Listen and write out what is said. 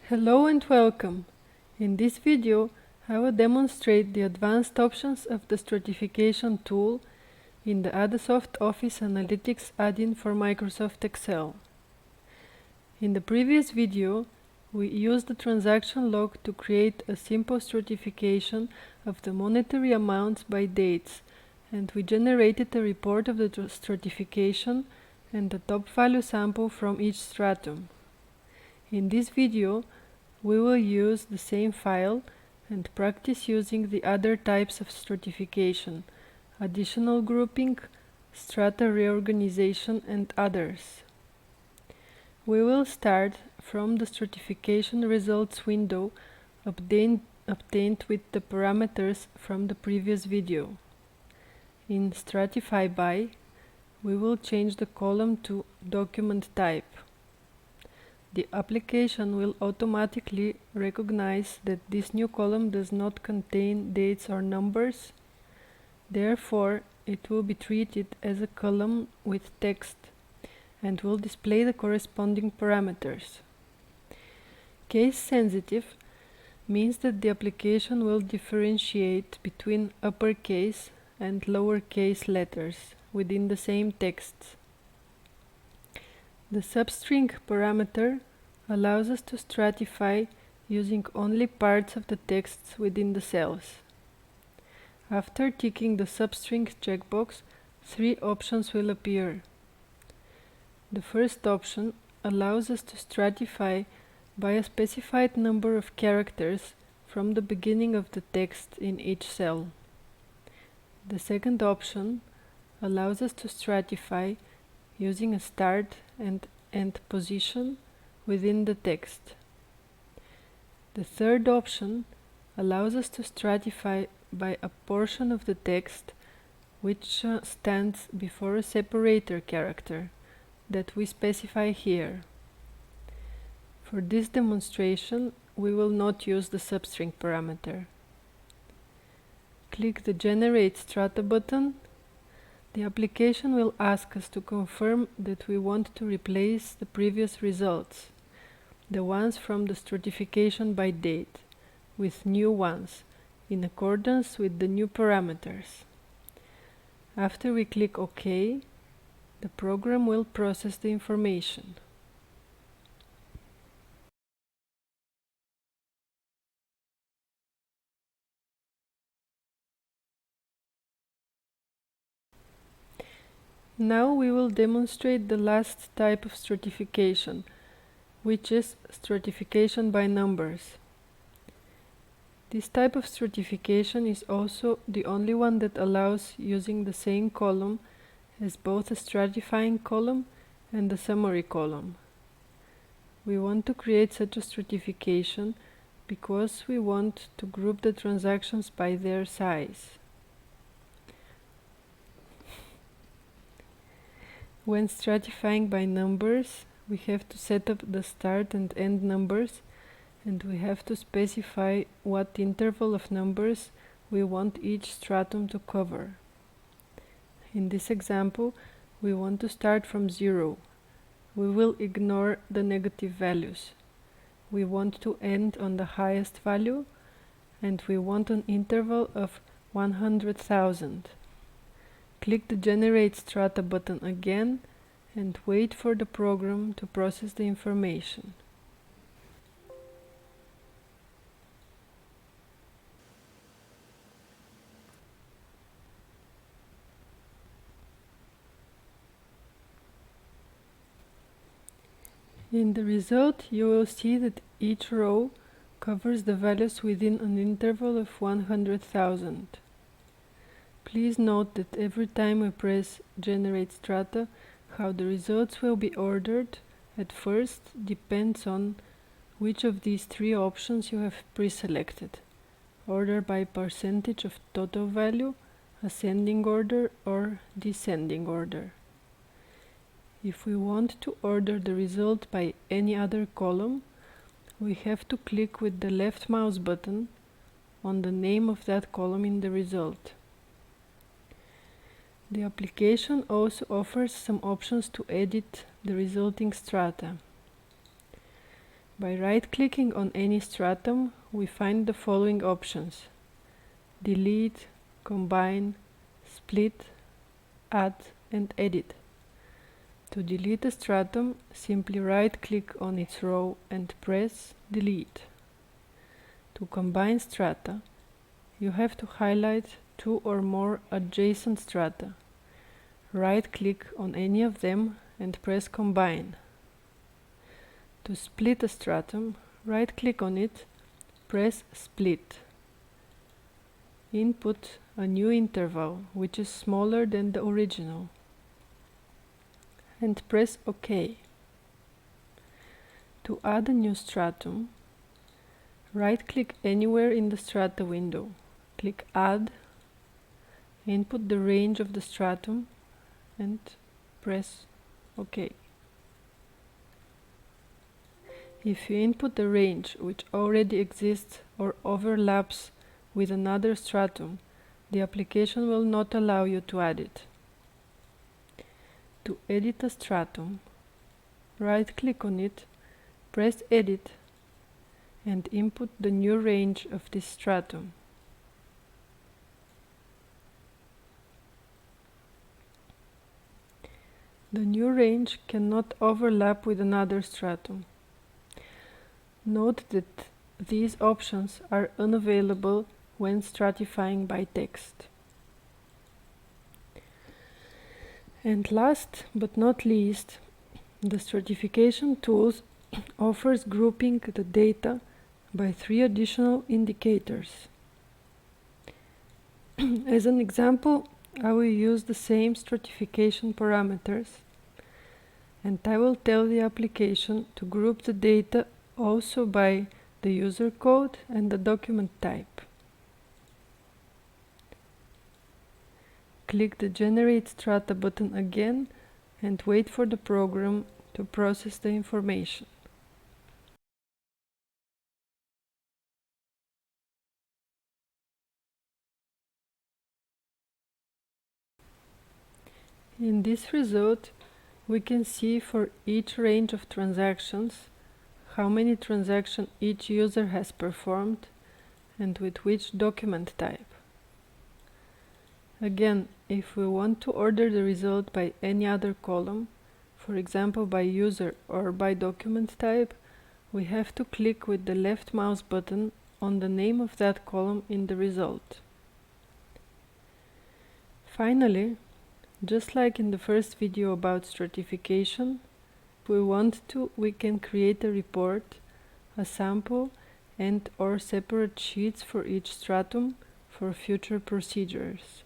Hello and welcome. In this video, I will demonstrate the advanced options of the stratification tool in the Adasoft.Office.Analytics add-in for Microsoft Excel. In the previous video, we used the transaction log to create a simple stratification of the monetary amounts by dates, and we generated a report of the stratification and the top value sample from each stratum. In this video, we will use the same file and practice using the other types of stratification, additional grouping, strata reorganization, and others. We will start from the stratification results window obtained with the parameters from the previous video. In Stratify By, we will change the column to Document Type. The application will automatically recognize that this new column does not contain dates or numbers. Therefore, it will be treated as a column with text and will display the corresponding parameters. Case sensitive means that the application will differentiate between uppercase and lowercase letters within the same text. The substring parameter allows us to stratify using only parts of the texts within the cells. After ticking the substring checkbox, three options will appear. The first option allows us to stratify by a specified number of characters from the beginning of the text in each cell. The second option allows us to stratify using a start and end position within the text. The third option allows us to stratify by a portion of the text which stands before a separator character that we specify here. For this demonstration, we will not use the substring parameter. Click the Generate Strata button. The application will ask us to confirm that we want to replace the previous results, the ones from the stratification by date, with new ones, in accordance with the new parameters. After we click OK, the program will process the information. Now we will demonstrate the last type of stratification, which is stratification by numbers. This type of stratification is also the only one that allows using the same column as both a stratifying column and a summary column. We want to create such a stratification because we want to group the transactions by their size. When stratifying by numbers, we have to set up the start and end numbers, and we have to specify what interval of numbers we want each stratum to cover. In this example, we want to start from 0. We will ignore the negative values. We want to end on the highest value, and we want an interval of 100,000. Click the Generate Strata button again and wait for the program to process the information. In the result, you will see that each row covers the values within an interval of 100,000. Please note that every time we press Generate Strata, how the results will be ordered at first depends on which of these three options you have pre-selected: order by percentage of total value, ascending order, or descending order. If we want to order the result by any other column, we have to click with the left mouse button on the name of that column in the result. The application also offers some options to edit the resulting strata. By right-clicking on any stratum, we find the following options: delete, combine, split, add, and edit. To delete a stratum, simply right-click on its row and press delete. To combine strata, you have to highlight two or more adjacent strata. Right-click on any of them and press combine. To split a stratum, right-click on it, press split. Input a new interval, which is smaller than the original, and press OK. To add a new stratum, right-click anywhere in the strata window. Click Add, input the range of the stratum, and press OK. If you input a range which already exists or overlaps with another stratum, the application will not allow you to add it. To edit a stratum, right-click on it, press Edit, and input the new range of this stratum. The new range cannot overlap with another stratum. Note that these options are unavailable when stratifying by text. And last but not least, the stratification tools offers grouping the data by 3 additional indicators. As an example, I will use the same stratification parameters, and I will tell the application to group the data also by the user code and the document type. Click the Generate Strata button again and wait for the program to process the information. In this result, we can see for each range of transactions how many transactions each user has performed and with which document type. Again, if we want to order the result by any other column, for example by user or by document type, we have to click with the left mouse button on the name of that column in the result. Finally, just like in the first video about stratification, if we want to, we can create a report, a sample, and/or separate sheets for each stratum for future procedures.